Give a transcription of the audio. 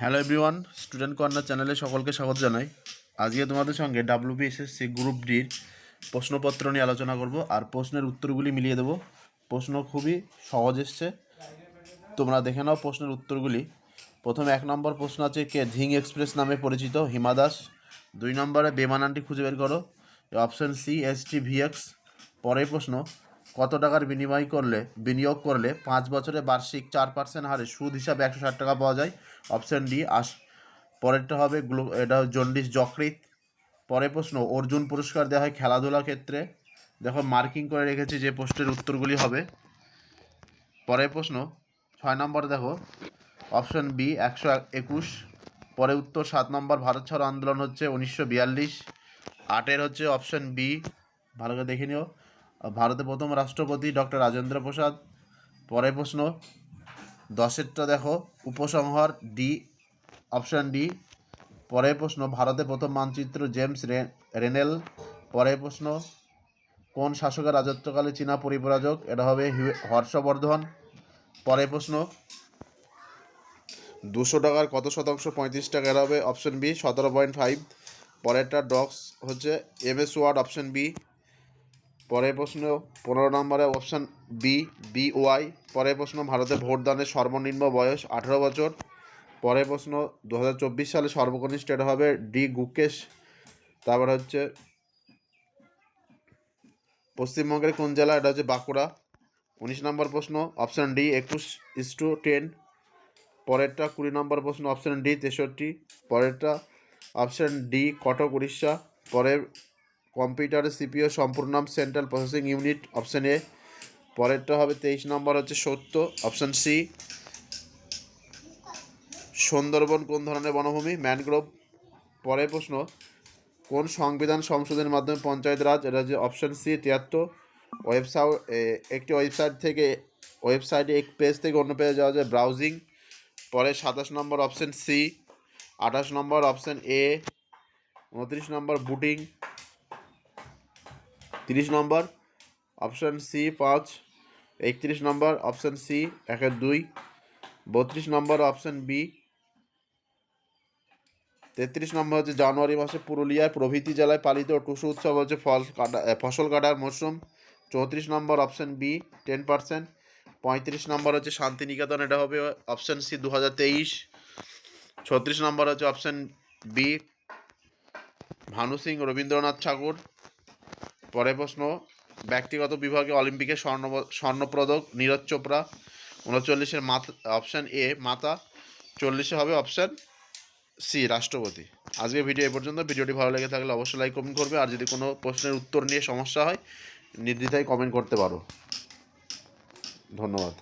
Hello everyone, student corner চ্যানেলে সকলকে স্বাগত জানাই। আজকে তোমাদের সঙ্গে WBSSC গ্রুপ ডির প্রশ্নপত্র নিয়ে আলোচনা করব আর প্রশ্নের উত্তরগুলি মিলিয়ে দেব। প্রশ্ন খুবই সহজ এসছে, তোমরা দেখে নাও প্রশ্নের উত্তরগুলি। প্রথম 1 নম্বর প্রশ্ন আছে, কে ধিং এক্সপ্রেস নামে পরিচিত? হিমা দাস। 2 নম্বরে বেমানানটি খুঁজে বের করো। Option C STVX। পরের প্রশ্ন, কত টাকার বিনিয়োগ করলে 5 বছরে বার্ষিক 4% হারে সুদ হিসাবে 160 টাকা পাওয়া যায়? অপশন ডি পরেরটা হবে এটা জন্ডিস যকৃৎ। পরের প্রশ্ন, অর্জুন পুরস্কার দেওয়া হয় খেলাধুলা ক্ষেত্রে। দেখো মার্কিং করে রেখেছি যে প্রশ্নের উত্তরগুলি হবে। পরের প্রশ্ন 6 নম্বর, দেখো অপশন বি 121। পরে উত্তর 7 নম্বর, ভারত ছাড়ো আন্দোলন হচ্ছে 1942। 8-এর হচ্ছে অপশন বি, ভালো করে দেখে নিও, ভারতের প্রথম রাষ্ট্রপতি ডক্টর রাজেন্দ্র প্রসাদ। পরের প্রশ্ন 10-এরটা দেখো উপসংহার ডি, অপশন ডি। পরের প্রশ্ন, ভারতের প্রথম মানচিত্র জেমস রেনেল। পরের প্রশ্ন, কোন শাসকের রাজত্বকালে চীনা পরিব্রাজক? এটা হবে হর্ষবর্ধন। পরের প্রশ্ন, 200 টাকার কত শতাংশ 35 টাকা? এটা হবে অপশন বি 17.5। পরেরটা ডক্স হচ্ছে MS ওয়ার্ড, অপশন বি। পরের প্রশ্ন 15 নম্বরে অপশন বি BY। পরের প্রশ্ন, ভারতে ভোটদানের সর্বনিম্ন বয়স 18 বছর। পরের প্রশ্ন, 2024 সালে সর্বকনিষ্ঠ, এটা হবে ডি গুকেশ। তারপরে হচ্ছে পশ্চিমবঙ্গের কোন জেলা? এটা হচ্ছে বাঁকুড়া। 19 নম্বর প্রশ্ন, অপশান ডি 21:10। পরেরটা 20 নম্বর প্রশ্ন, অপশান ডি 63। পরেরটা অপশান ডি কটক, উড়িষ্যা। পরের কম্পিউটারের CPU সম্পূর্ণ নাম central processing unit, option A. পরেরটা হবে 23 নম্বর, হচ্ছে সত্য, অপশান সি। সুন্দরবন কোন ধরনের বনভূমি? ম্যানগ্রোভ। পরের প্রশ্ন, কোন সংবিধান সংশোধনের মাধ্যমে পঞ্চায়েত রাজ? এটা হচ্ছে অপশান সি 73। একটি ওয়েবসাইটে এক পেজ থেকে অন্য পেজে যাওয়া যায় ব্রাউজিং। পরে 27 নম্বর অপশান সি। 28 নম্বর অপশান এ। 29 নম্বর বুটিং। 30 নম্বর অপশান সি 5। 31 নম্বর অপশান সি 1-2। 32 নম্বর অপশান বি। 33 নম্বর হচ্ছে জানুয়ারি মাসে পুরুলিয়ায় প্রভৃতি জেলায় পালিত টুসু উৎসব হচ্ছে ফসল কাটার মরশুম। 34 নম্বর অপশান বি 10%। 35 নম্বর হচ্ছে শান্তিনিকেতন, এটা হবে অপশান সি 2023। 36 নম্বর হচ্ছে অপশান বি ভানু সিং রবীন্দ্রনাথ ঠাকুর। পরের প্রশ্ন, ব্যক্তিগত বিভাগে অলিম্পিকে স্বর্ণপদক নীরজ চোপড়া। 39-এর অপশান এ মাতা। 40-এ হবে অপশান সি রাষ্ট্রপতি। আজকে ভিডিও এ পর্যন্ত। ভিডিওটি ভালো লেগে থাকলে অবশ্যই লাইক কমেন্ট করবে, আর যদি কোনো প্রশ্নের উত্তর নিয়ে সমস্যা হয় নির্দ্বিধায় কমেন্ট করতে পারো। ধন্যবাদ।